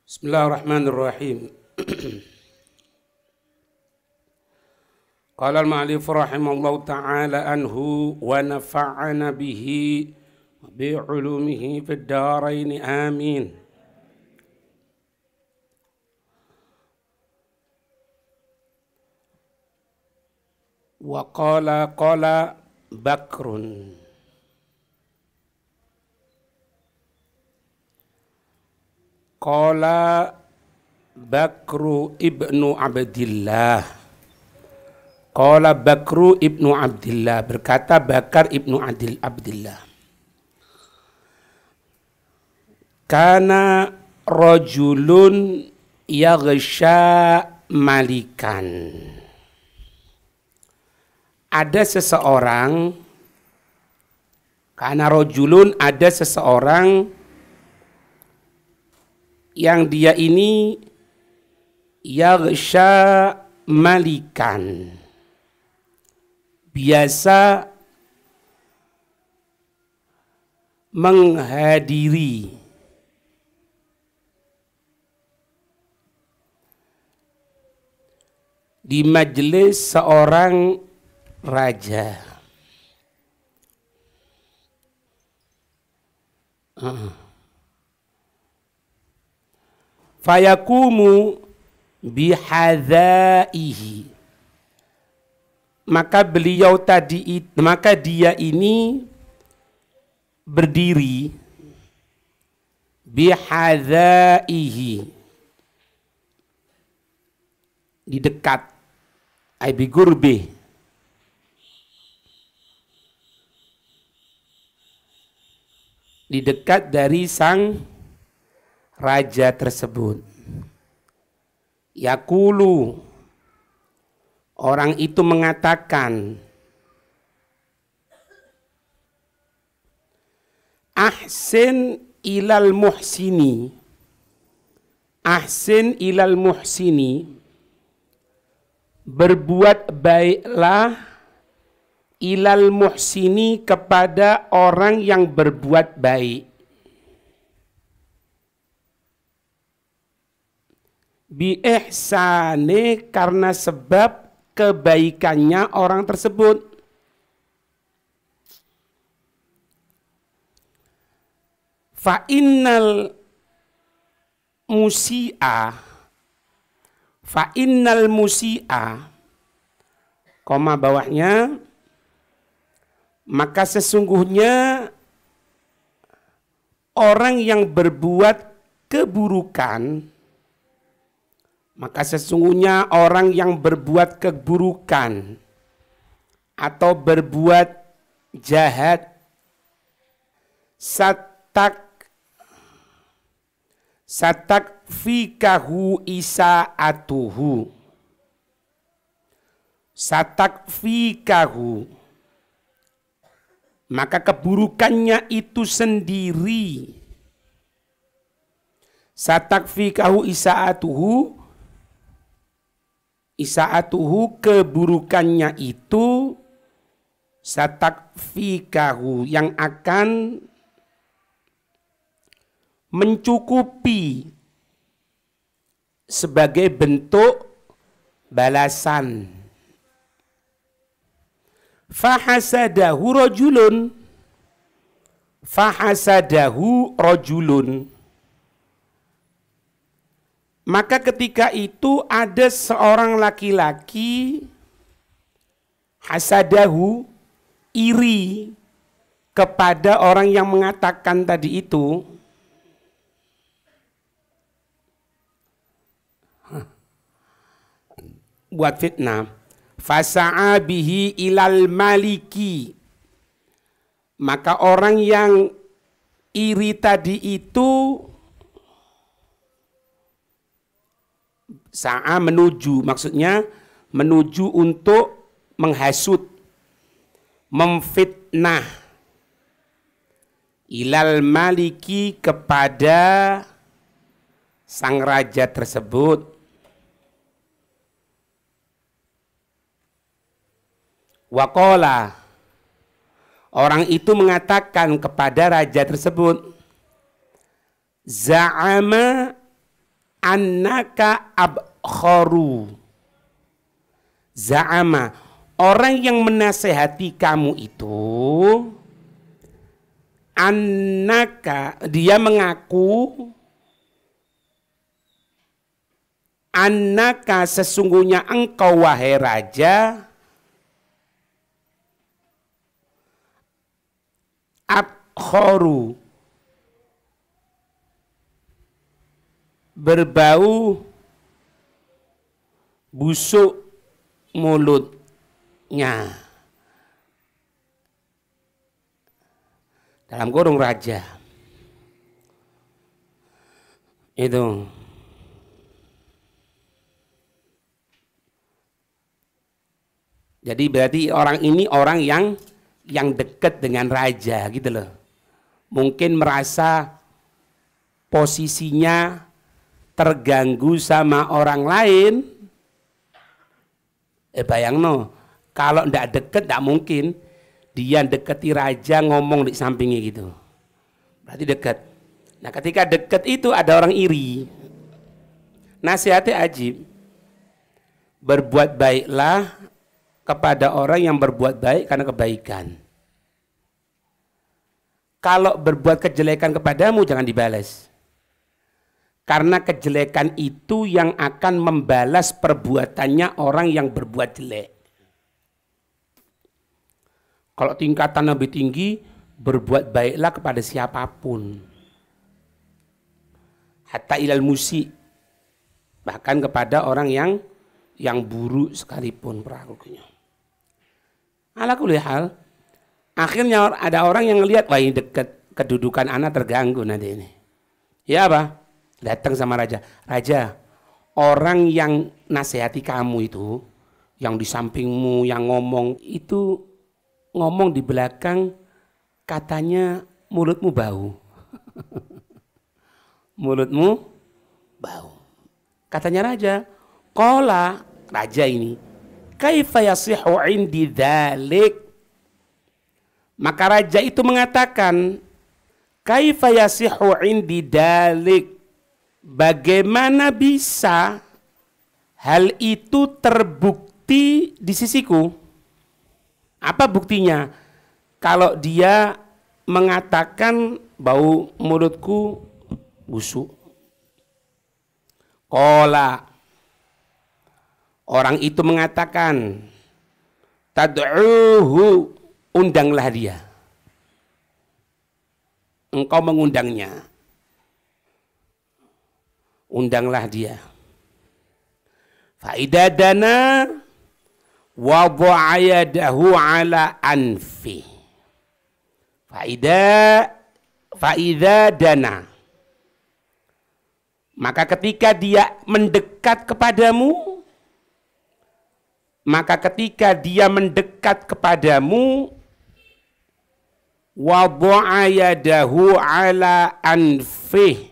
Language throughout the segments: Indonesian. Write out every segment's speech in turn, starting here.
Bismillahirrahmanirrahim. Qala al-ma'alif rahimallahu ta'ala anhu wa nafa'ana bihi bi'ulumihi fid dharain amin. Wa qala Bakrun Qala Bakru ibnu Abdillah. Qala Bakru ibnu Abdillah, berkata Bakar ibnu Abdillah. Kana rajulun yaghsha malikan. Ada seseorang, kana rajulun, ada seseorang yang dia ini yaghsha malikan, biasa menghadiri di majelis seorang raja. Fayakumu bihadzaihi, maka dia ini berdiri bihadzaihi, di dekat, ay bigurbi, di dekat dari sang raja tersebut. Yaqulu, orang itu mengatakan, ahsin ilal muhsini, ahsin ilal muhsini, berbuat baiklah, ilal muhsini, kepada orang yang berbuat baik. Bi ihsani, karena sebab kebaikannya orang tersebut. Fa innal musi'a, fa innal musi'a, koma bawahnya, maka sesungguhnya orang yang berbuat keburukan, maka sesungguhnya orang yang berbuat keburukan atau berbuat jahat, satak fikahu isaatuhu, satak fikahu, maka keburukannya itu sendiri, satak fikahu isaatuhu, isaatuhu, keburukannya itu, satakfikahu, yang akan mencukupi sebagai bentuk balasan. Fahasadahu rajulun, fahasadahu rajulun, maka ketika itu ada seorang laki-laki, hasadahu, iri kepada orang yang mengatakan tadi itu. Buat fitnah. Fasa'a bihi ilal maliki, maka orang yang iri tadi itu, sa'a menuju, maksudnya menuju untuk menghasut, memfitnah, ilal maliki, kepada sang raja tersebut. Waqala, orang itu mengatakan kepada raja tersebut, za'ama annaka abkharu. Za'ama, orang yang menasehati kamu itu, annaka, dia mengaku, annaka, sesungguhnya engkau wahai raja, abkharu, berbau busuk mulutnya, dalam kurung raja itu. Jadi berarti orang ini orang yang dekat dengan raja gitu loh. Mungkin merasa posisinya terganggu sama orang lain. Bayang no, kalau ndak deket ndak mungkin dia deketi raja ngomong di sampingnya gitu. Berarti dekat. Nah ketika dekat itu ada orang iri. Nasihatnya ajib. Berbuat baiklah kepada orang yang berbuat baik karena kebaikan. Kalau berbuat kejelekan kepadamu jangan dibalas. Karena kejelekan itu yang akan membalas perbuatannya orang yang berbuat jelek. Kalau tingkatan lebih tinggi, berbuat baiklah kepada siapapun. Hatta ilal musyi, bahkan kepada orang yang buruk sekalipun perilakunya. Ala kulli hal, akhirnya ada orang yang ngelihat, wah ini dekat, kedudukan anak terganggu nanti ini. Ya apa? Datang sama raja. Raja, orang yang nasihati kamu itu, yang di sampingmu, yang ngomong, itu ngomong di belakang katanya mulutmu bau. Mulutmu bau. Katanya raja, qala, raja ini, kaifa yasihu indi dzalik? Maka raja itu mengatakan, kaifa yasihu indi dzalik? Bagaimana bisa hal itu terbukti di sisiku? Apa buktinya? Kalau dia mengatakan bau mulutku busuk. Qala, orang itu mengatakan, tad'uhu, undanglah dia. Engkau mengundangnya. Undanglah dia. Fa'idha dana wada'a yadahu ala anfi. Fa'idha dana. Maka ketika dia mendekat kepadamu, wada'a yadahu ala anfi,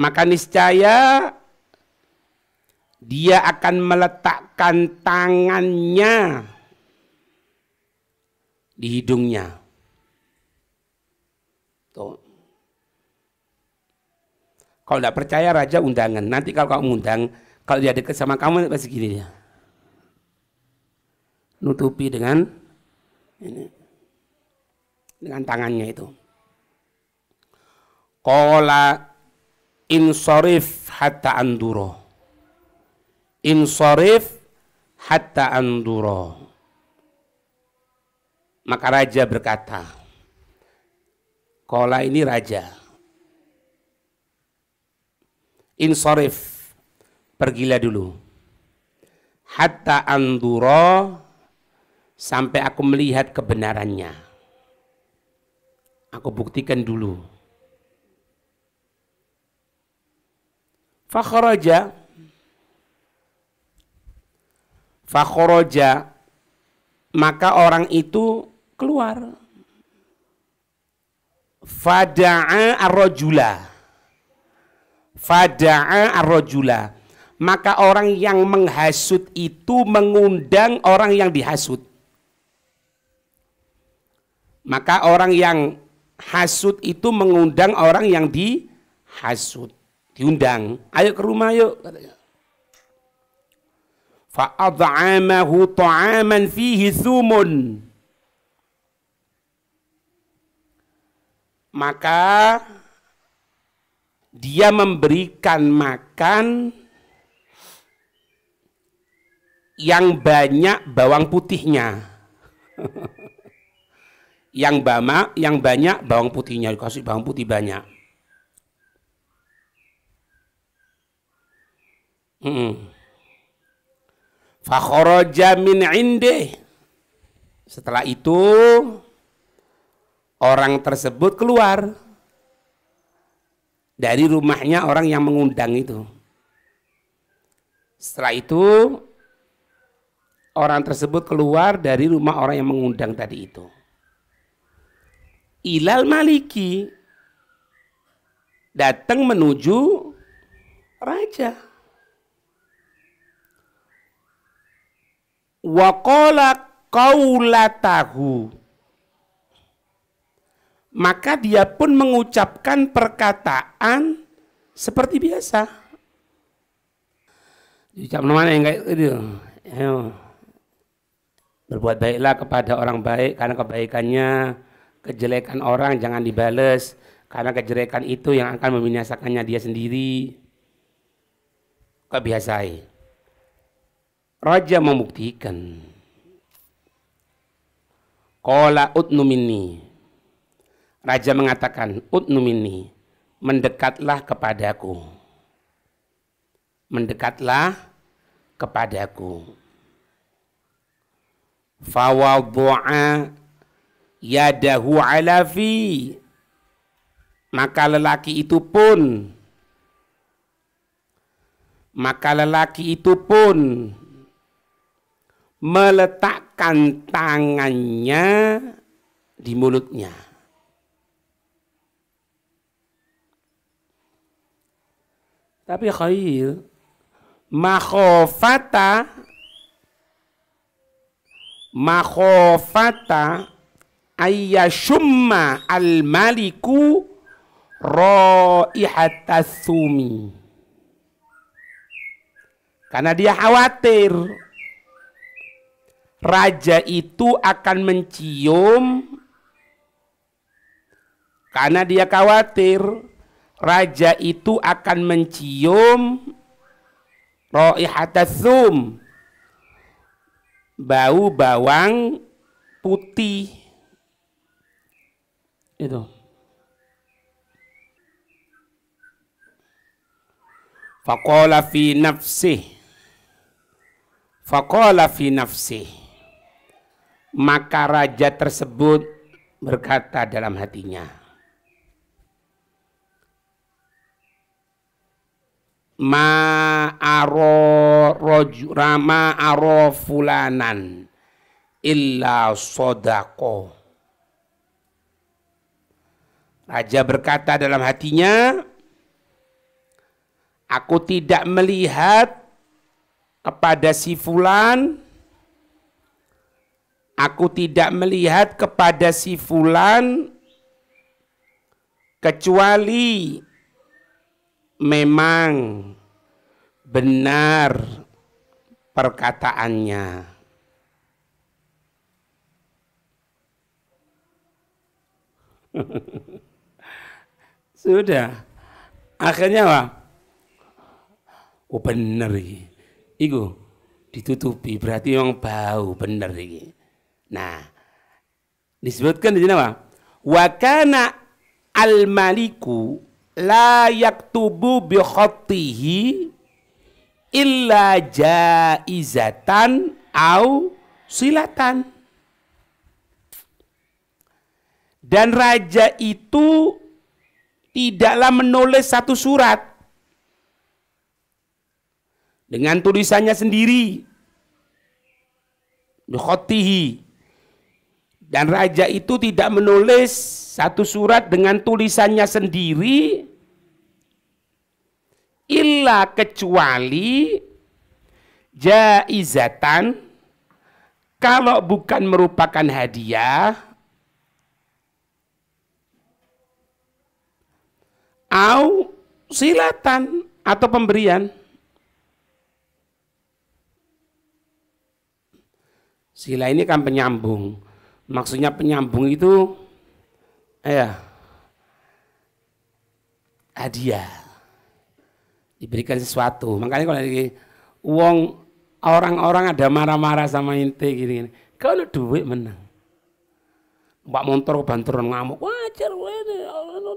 maka niscaya dia akan meletakkan tangannya di hidungnya. Tuh. Kalau tidak percaya raja undangan. Nanti kalau kamu undang, kalau dia dekat sama kamu pasti gini dia. Nutupi dengan ini, dengan tangannya itu. Qala insarif hatta anduro. Insarif hatta anduro. Maka raja berkata, qala ini raja, insarif, pergilah dulu, hatta anduro, sampai aku melihat kebenarannya, aku buktikan dulu. Fakharaja, maka orang itu keluar. Fada'a ar-rajula, maka orang yang menghasut itu mengundang orang yang dihasut. Maka orang yang hasut itu mengundang orang yang dihasut. hasud, diundang, ayo ke rumah yuk katanya. Fa'ad'amahu ta'aman fihi thumun. Maka dia memberikan makan yang banyak bawang putihnya. yang banyak bawang putihnya, dikasih bawang putih banyak. Fa kharaja min indih. Setelah itu orang tersebut keluar dari rumahnya orang yang mengundang itu. Setelah itu orang tersebut keluar dari rumah orang yang mengundang tadi itu. Ilal maliki, datang menuju raja. Wa qala qaulatahu, maka dia pun mengucapkan perkataan seperti biasa. Ucap mana yang kayak gitu? Ayo. Berbuat baiklah kepada orang baik karena kebaikannya, kejelekan orang jangan dibales karena kejelekan itu yang akan membinasakannya dia sendiri. Kebiasaan. Raja membuktikan. Qala udnu minni. Raja mengatakan, udnu minni, mendekatlah kepadaku. Mendekatlah kepadaku. Fawaddu'a yadahu ala fi. Maka lelaki itu pun meletakkan tangannya di mulutnya. Tapi khair, makhofata ayyashumma al-maliku raihatas sumi. Karena dia khawatir raja itu akan mencium, karena dia khawatir raja itu akan mencium raihatas sum, bau bawang putih itu. Faqala fi nafsih, maka raja tersebut berkata dalam hatinya, ma aro fulanan illa sodako. Raja berkata dalam hatinya, aku tidak melihat kepada si fulan, kecuali memang benar perkataannya. Sudah, akhirnya apa? Oh bener ini, iku ditutupi, berarti yang bau bener ini. Nah, disebutkan di sini apa? Wa kana al-maliku la yaktubu bi khatihi illa jaizatan au silatan. Dan raja itu tidaklah menulis satu surat dengan tulisannya sendiri, bi khatihi. Dan raja itu tidak menulis satu surat dengan tulisannya sendiri, illa kecuali jaizatan, kalau bukan merupakan hadiah, au silatan atau pemberian. Sila ini kan penyambung. Maksudnya penyambung itu hadiah. Diberikan sesuatu. Makanya kalau lagi orang-orang ada marah-marah sama ente gini-gini. Kalau duit menang. Pak motor banturan ngamuk. Wajar,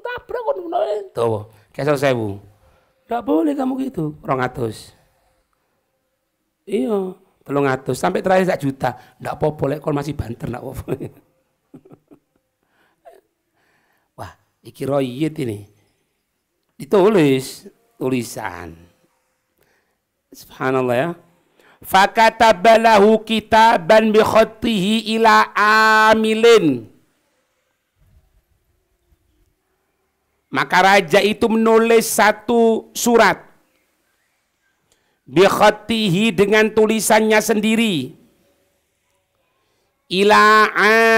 tabrak kok. Tuh, kesel 1000. Enggak boleh kamu gitu. 200. Iya. 300 sampai terakhir 1 juta. Enggak apa-apa lek kon masih banter enggak apa-apa. Wah, iki royit ini. Ditulis tulisan. Subhanallah ya. Fakatabalahu kitaban bi khatihi ila amilin. Maka raja itu menulis satu surat bi khatihi dengan tulisannya sendiri ila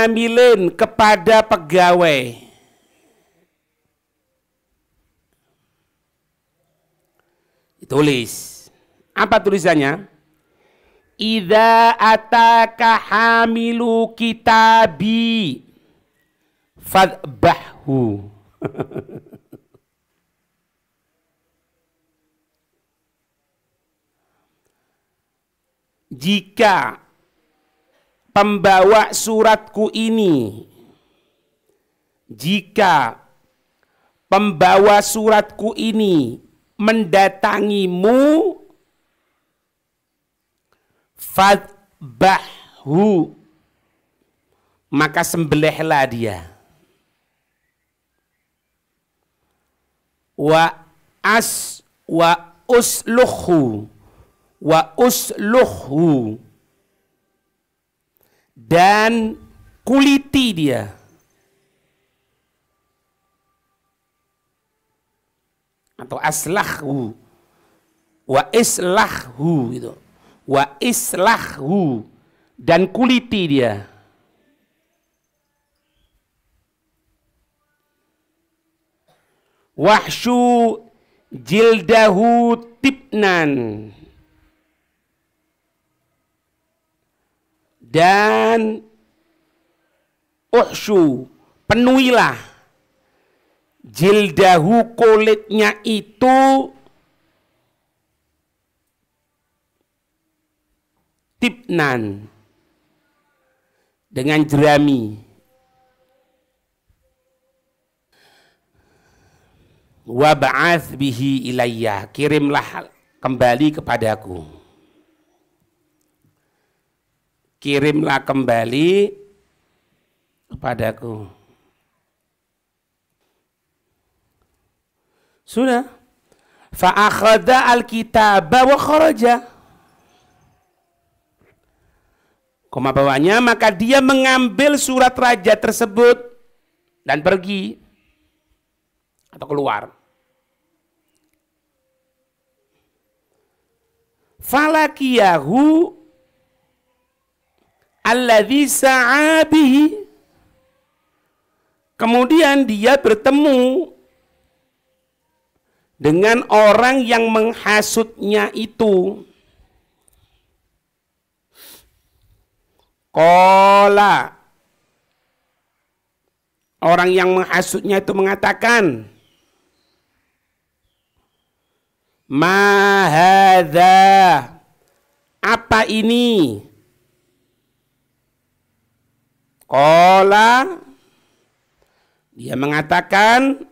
amilin kepada pegawai. Ditulis. Apa tulisannya? Idza ataka hamilu kitabi fadbahhu. Jika pembawa suratku ini, jika pembawa suratku ini mendatangimu, fadbahhu, maka sembelihlah dia. Wa usluhu, dan kuliti dia. Atau aslahu, wa islahu gitu. Wa islahu, dan kuliti dia. Wahsyu jildahu tibnan, dan uhsyu, penuhilah jildahu, kulitnya itu, tibnan, dengan jerami. Wa ba'ath bihi ilayya, kirimlah kembali kepadaku. Kirimlah kembali kepadaku. Sudah. Fa akhadha al-kitaba wa kharaja. Koma bawahnya, maka dia mengambil surat raja tersebut dan pergi atau keluar. Falakiyahu alladzi sa'abihi, kemudian dia bertemu dengan orang yang menghasutnya itu. Qala, orang yang menghasutnya itu mengatakan, ma hadza, apa ini? Qala, dia mengatakan,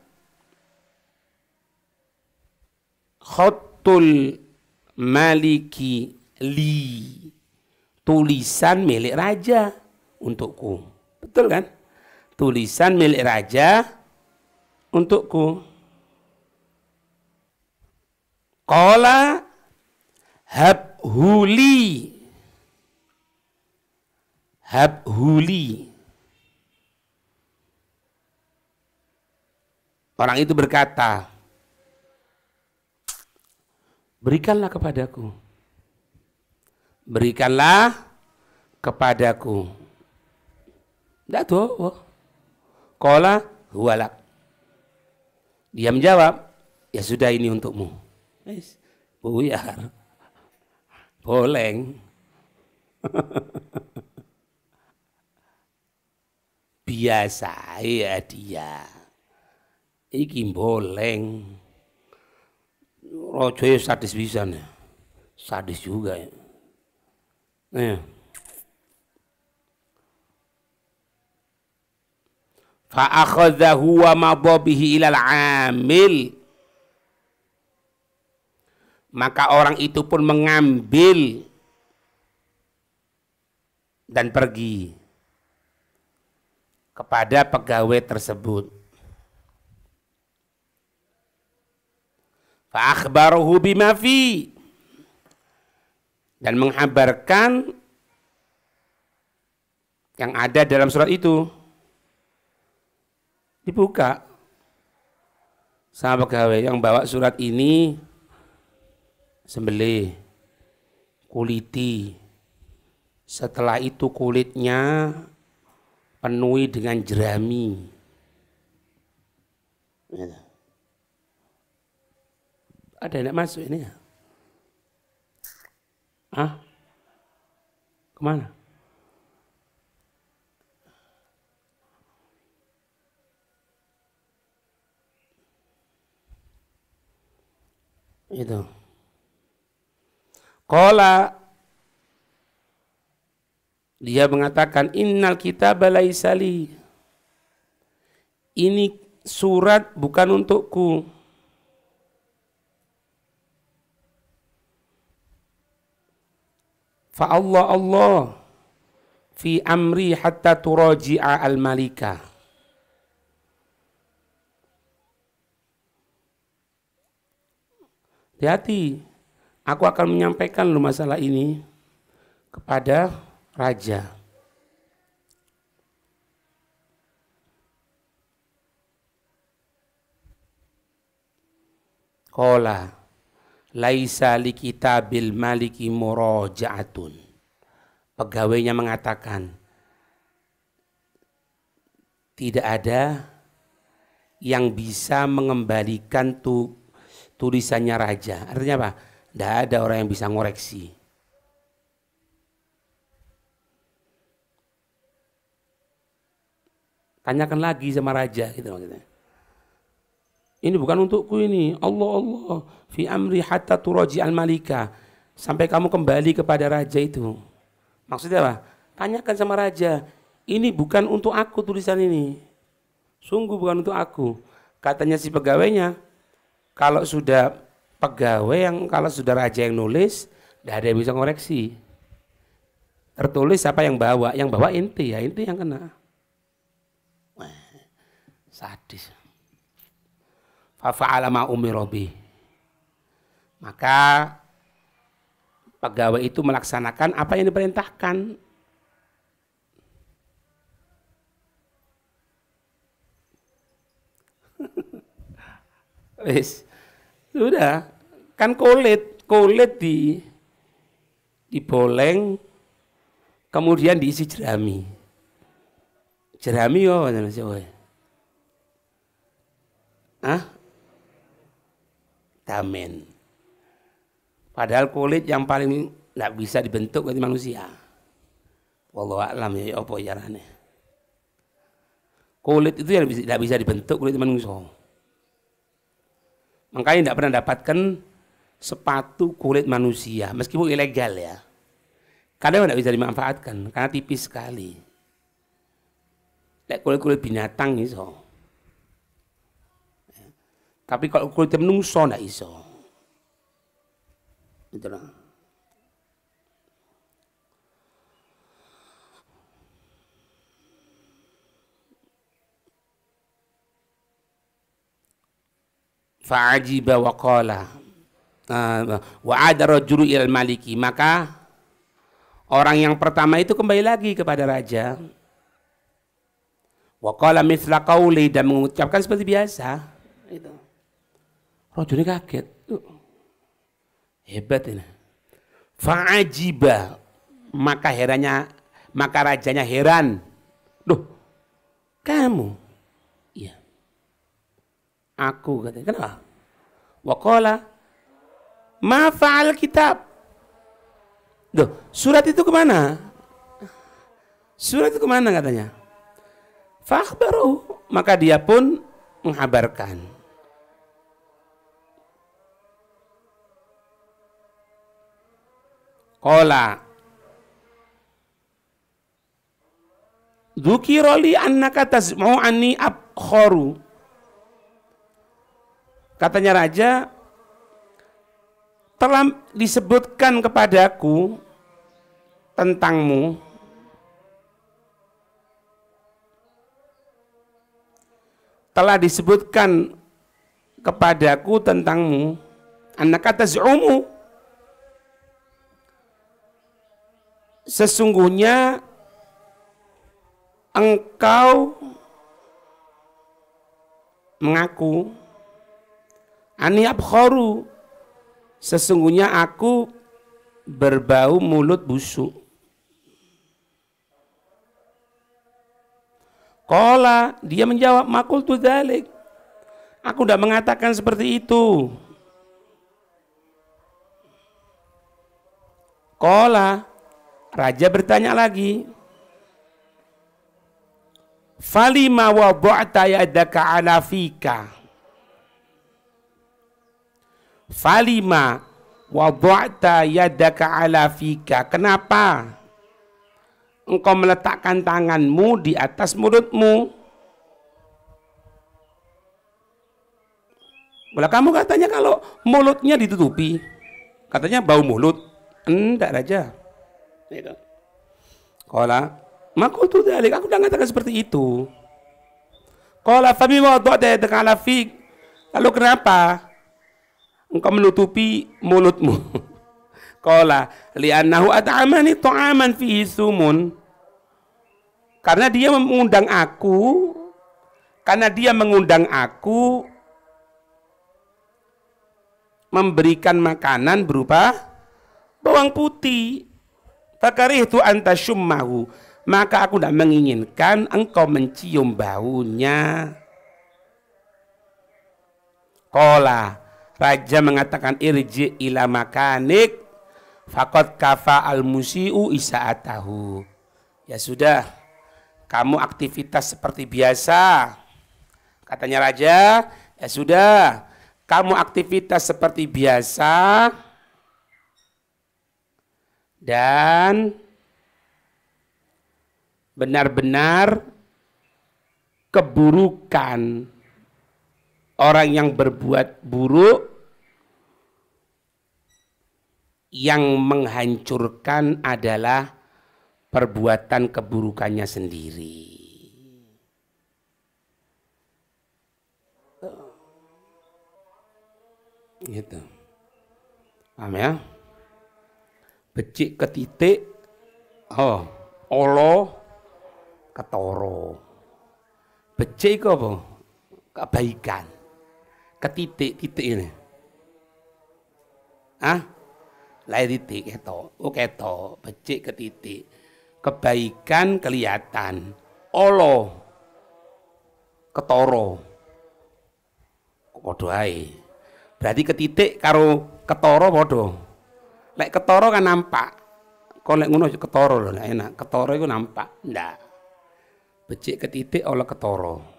khatul maliki li, tulisan milik raja untukku. Betul kan? Tulisan milik raja untukku. Qala habhuli, habhuli. Orang itu berkata, berikanlah kepadaku. Berikanlah kepadaku. Tidak tahu. Qala huwalak. Dia menjawab, Ya sudah ini untukmu. Buyar. Boleng. Biasa ya dia. Iki boleng. Rojo ya sadis bisa nih. Sadis juga ya. Fa akhadhahu wa madha bihi ilal amil. Maka orang itu pun mengambil dan pergi kepada pegawai tersebut. Fa akhbaruhu bima fi, dan menghabarkan yang ada dalam surat itu. Dibuka sama pegawai yang bawa surat ini, sembelih, kuliti. Setelah itu kulitnya penuhi dengan jerami. Ada yang masuk ini ya? Kemana? Itu. Qala, dia mengatakan innal kitaba laisa li. Ini surat bukan untukku. Fa Allah fi amri hatta turaji'a al-malika. Hati-hati, aku akan menyampaikan lu masalah ini kepada raja. Qala laisa li kitabil maliki muraja'atun. Pegawainya mengatakan, tidak ada yang bisa mengembalikan tulisannya raja. Artinya apa? Tidak ada orang yang bisa ngoreksi. Tanyakan lagi sama raja, gitu maksudnya. Ini bukan untukku ini. Allah fi amri hatta turaji al-malika. Sampai kamu kembali kepada raja itu. Maksudnya apa? Tanyakan sama raja. Ini bukan untuk aku tulisan ini. Sungguh bukan untuk aku. Katanya si pegawainya, kalau sudah kalau sudah raja yang nulis, tidak ada yang bisa ngoreksi. Tertulis siapa yang bawa? Yang bawa inti, ya inti yang kena. Wah, sadis. Fa'ala ma umira bih. Maka pegawai itu melaksanakan apa yang diperintahkan. Wis, sudah kan kulit diboleng, kemudian diisi jerami. Jerami yo, damen. Padahal kulit yang paling tidak bisa dibentuk oleh manusia. Wallahu a'lam ya apa yarane. Kulit itu yang tidak bisa dibentuk kulit manusia. Makanya tidak pernah dapatkan sepatu kulit manusia, meskipun ilegal ya. Kadang tidak bisa dimanfaatkan karena tipis sekali. Kulit binatang iso. Tapi kalau kulit menungso tidak iso. Itulah. Fa'ajiba wa qala wa ada rajulu ilal maliki. Maka orang yang pertama itu kembali lagi kepada raja. Wa qala mithla qauli, dan mengucapkan seperti biasa. Itu. Rajulnya kaget. Hebat ini. Fa'ajiba, maka rajanya heran. Duh, kamu? Iya. Aku katanya, kenapa? Wa qala ma fa'al kitab. Duh, surat itu kemana? Surat itu kemana katanya? Fakhbaru, maka dia pun menghabarkan. Qala dzukira li annaka tasma'u anni abkharu. Katanya raja, telah disebutkan kepadaku tentangmu annaka taz'umu, sesungguhnya engkau mengaku, ani abkharu, sesungguhnya aku berbau mulut busuk. Qala, dia menjawab, maqultu dzalik, aku tidak mengatakan seperti itu. Qala, raja bertanya lagi, falima wada'ta yadaka ala fika. Falima wada'ta yadaka ala fika. Kenapa engkau meletakkan tanganmu di atas mulutmu? Bila kamu katanya kalau mulutnya ditutupi, katanya bau mulut. Enggak raja. Qala maqultu dzalik, aku udah mengatakan seperti itu. Qala famima wada'ta yadaka ala fik. Lalu kenapa engkau menutupi mulutmu? Qala li'annahu at'amani ta'aman fihi sumun. Karena dia mengundang aku memberikan makanan berupa bawang putih. Fakarihtu anta syummahu, maka aku tidak menginginkan engkau mencium baunya. Qala, raja mengatakan, irji ila makanik faqad kafa al musiu isaatahu. Ya sudah, kamu aktivitas seperti biasa. Katanya raja, ya sudah, kamu aktivitas seperti biasa dan benar-benar keburukan orang yang berbuat buruk yang menghancurkan adalah perbuatan keburukannya sendiri. Gitu. Paham ya? Becik ke titik, olo ketoro. Becik ke apa? Kebaikan. Ke titik ini. Lahir titik keto, keto, becik ke titik. Kebaikan kelihatan. Olo ketoro. Podo ae. Berarti ke titik karo ketoro podo. Lek ketoro kan nampak. Kalau lek ngono ketoro lho, enak. Ketoro itu nampak. Ndak. Becik ke titik oleh ketoro.